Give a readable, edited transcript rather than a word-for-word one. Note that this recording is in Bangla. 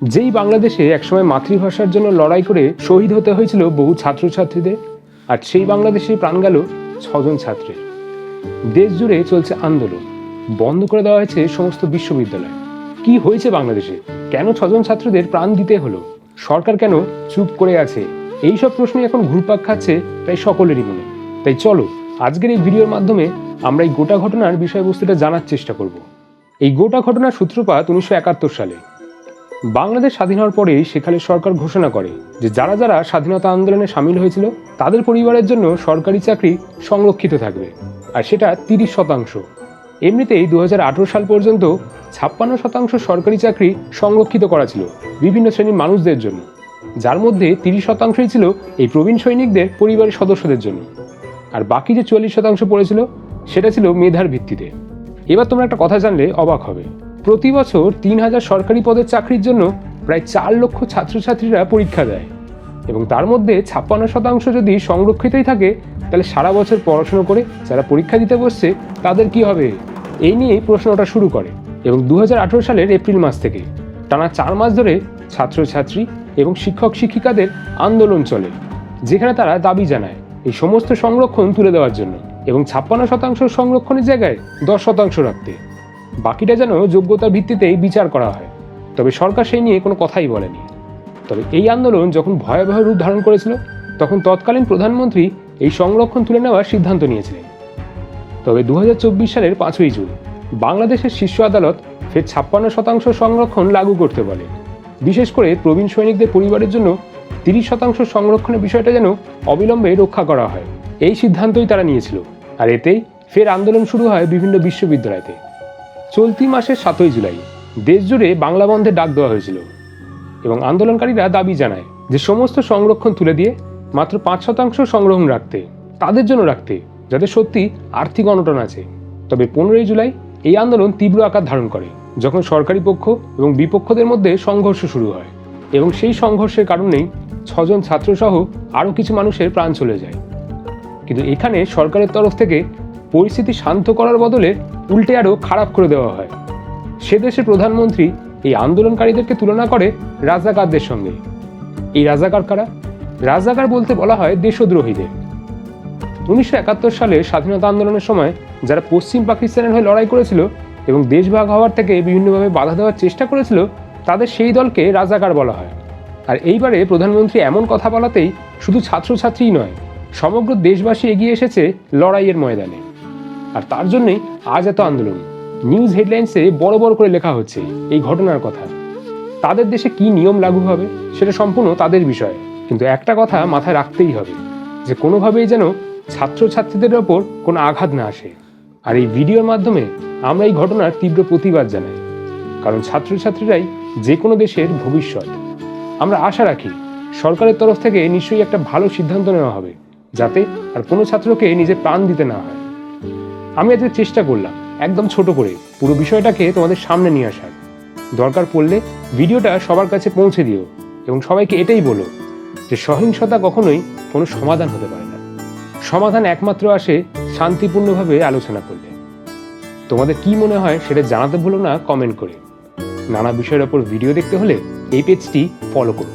যেই বাংলাদেশে একসময় মাতৃভাষার জন্য লড়াই করে শহীদ হতে হয়েছিল বহু ছাত্রছাত্রীদের, আর সেই বাংলাদেশে প্রাণ গেল 6 জন ছাত্রের। দেশ জুড়ে চলছে আন্দোলন, বন্ধ করে দেওয়া হয়েছে সমস্ত বিশ্ববিদ্যালয়। কি হয়েছে বাংলাদেশে? কেন 6 জন ছাত্রদের প্রাণ দিতে হলো? সরকার কেন চুপ করে আছে? এইসব প্রশ্নই এখন ঘুরপাক খাচ্ছে প্রায় সকলেরই মনে। তাই চলো আজকের এই ভিডিওর মাধ্যমে আমরা এই গোটা ঘটনার বিষয়বস্তুটা জানার চেষ্টা করব। এই গোটা ঘটনার সূত্রপাত 1971 সালে। বাংলাদেশ স্বাধীন হওয়ার পরেই সেখানে সরকার ঘোষণা করে যে যারা যারা স্বাধীনতা আন্দোলনে সামিল হয়েছিল তাদের পরিবারের জন্য সরকারি চাকরি সংরক্ষিত থাকবে, আর সেটা 30%। এমনিতেই 2018 সাল পর্যন্ত 56% সরকারি চাকরি সংরক্ষিত করা ছিল বিভিন্ন শ্রেণীর মানুষদের জন্য, যার মধ্যে 30%ই ছিল এই প্রবীণ সৈনিকদের পরিবারের সদস্যদের জন্য, আর বাকি যে 44% পড়েছিল সেটা ছিল মেধার ভিত্তিতে। এবার তোমরা একটা কথা জানলে অবাক হবে, প্রতি বছর 3000 সরকারি পদের চাকরির জন্য প্রায় 4 লক্ষ ছাত্রছাত্রীরা পরীক্ষা দেয়, এবং তার মধ্যে 56% যদি সংরক্ষিতই থাকে তাহলে সারা বছর পড়াশুনো করে যারা পরীক্ষা দিতে বসছে তাদের কি হবে? এই নিয়েই প্রশ্নটা শুরু করে। এবং 2018 সালের এপ্রিল মাস থেকে টানা 4 মাস ধরে ছাত্রছাত্রী এবং শিক্ষক শিক্ষিকাদের আন্দোলন চলে, যেখানে তারা দাবি জানায় এই সমস্ত সংরক্ষণ তুলে দেওয়ার জন্য এবং 56% সংরক্ষণের জায়গায় 10% রাখতে, বাকিটা যেন যোগ্যতার ভিত্তিতেই বিচার করা হয়। তবে সরকার সেই নিয়ে কোনো কথাই বলেনি। তবে এই আন্দোলন যখন ভয়াবহ রূপ ধারণ করেছিল তখন তৎকালীন প্রধানমন্ত্রী এই সংরক্ষণ তুলে নেওয়ার সিদ্ধান্ত নিয়েছিলেন। তবে 2024 সালের 5ই জুন বাংলাদেশের শীর্ষ আদালত ফের 56% সংরক্ষণ লাগু করতে বলে। বিশেষ করে প্রবীণ সৈনিকদের পরিবারের জন্য 30% সংরক্ষণের বিষয়টা যেন অবিলম্বে রক্ষা করা হয়, এই সিদ্ধান্তই তারা নিয়েছিল। আর এতেই ফের আন্দোলন শুরু হয় বিভিন্ন বিশ্ববিদ্যালয়তে। চলতি মাসের 7ই জুলাই দেশ জুড়ে বাংলা বন্ধের ডাক দেওয়া হয়েছিল এবং আন্দোলনকারীরা দাবি জানায় যে সমস্ত সংরক্ষণ তুলে দিয়ে মাত্র 5% সংরক্ষণ রাখতে, তাদের জন্য রাখতে যাদের সত্যি আর্থিক অনটন আছে। তবে 15ই জুলাই এই আন্দোলন তীব্র আকার ধারণ করে যখন সরকারি পক্ষ এবং বিপক্ষদের মধ্যে সংঘর্ষ শুরু হয়, এবং সেই সংঘর্ষের কারণেই 6 জন ছাত্রসহ আরও কিছু মানুষের প্রাণ চলে যায়। কিন্তু এখানে সরকারের তরফ থেকে পরিস্থিতি শান্ত করার বদলে উল্টে আরও খারাপ করে দেওয়া হয়। সে দেশের প্রধানমন্ত্রী এই আন্দোলনকারীদেরকে তুলনা করে রাজাকারদের সঙ্গে। এই রাজাকার কারা? রাজাকার বলতে বলা হয় দেশদ্রোহীদের। 1971 সালে স্বাধীনতা আন্দোলনের সময় যারা পশ্চিম পাকিস্তানের হয়ে লড়াই করেছিল এবং দেশভাগ হওয়ার থেকে বিভিন্নভাবে বাধা দেওয়ার চেষ্টা করেছিল, তাদের সেই দলকে রাজাকার বলা হয়। আর এইবারে প্রধানমন্ত্রী এমন কথা বলাতেই শুধু ছাত্রছাত্রীই নয়, সমগ্র দেশবাসী এগিয়ে এসেছে লড়াইয়ের ময়দানে। আর তার জন্যই আজ এত আন্দোলন। নিউজ হেডলাইন্সে বড় বড় করে লেখা হচ্ছে এই ঘটনার কথা। তাদের দেশে কি নিয়ম লাগু হবে সেটা সম্পূর্ণ তাদের বিষয়, কিন্তু একটা কথা মাথায় রাখতেই হবে যে কোনোভাবেই যেন ছাত্রছাত্রীদের ওপর কোনো আঘাত না আসে। আর এই ভিডিওর মাধ্যমে আমরা এই ঘটনার তীব্র প্রতিবাদ জানাই, কারণ ছাত্রছাত্রীরাই যে কোনো দেশের ভবিষ্যৎ। আমরা আশা রাখি সরকারের তরফ থেকে নিশ্চয়ই একটা ভালো সিদ্ধান্ত নেওয়া হবে, যাতে আর কোনো ছাত্রকে নিজের প্রাণ দিতে না হয়। আমি আজকে চেষ্টা করলাম একদম ছোট করে পুরো বিষয়টাকে তোমাদের সামনে নিয়ে আসার। দরকার পড়লে ভিডিওটা সবার কাছে পৌঁছে দিও এবং সবাইকে এটাই বলো যে সহিংসতা কখনোই কোনো সমাধান হতে পারে না। সমাধান একমাত্র আসে শান্তিপূর্ণভাবে আলোচনা করলে। তোমাদের কি মনে হয় সেটা জানাতে ভুলো না কমেন্ট করে। নানা বিষয়ের ওপর ভিডিও দেখতে হলে এই পেজটি ফলো করো।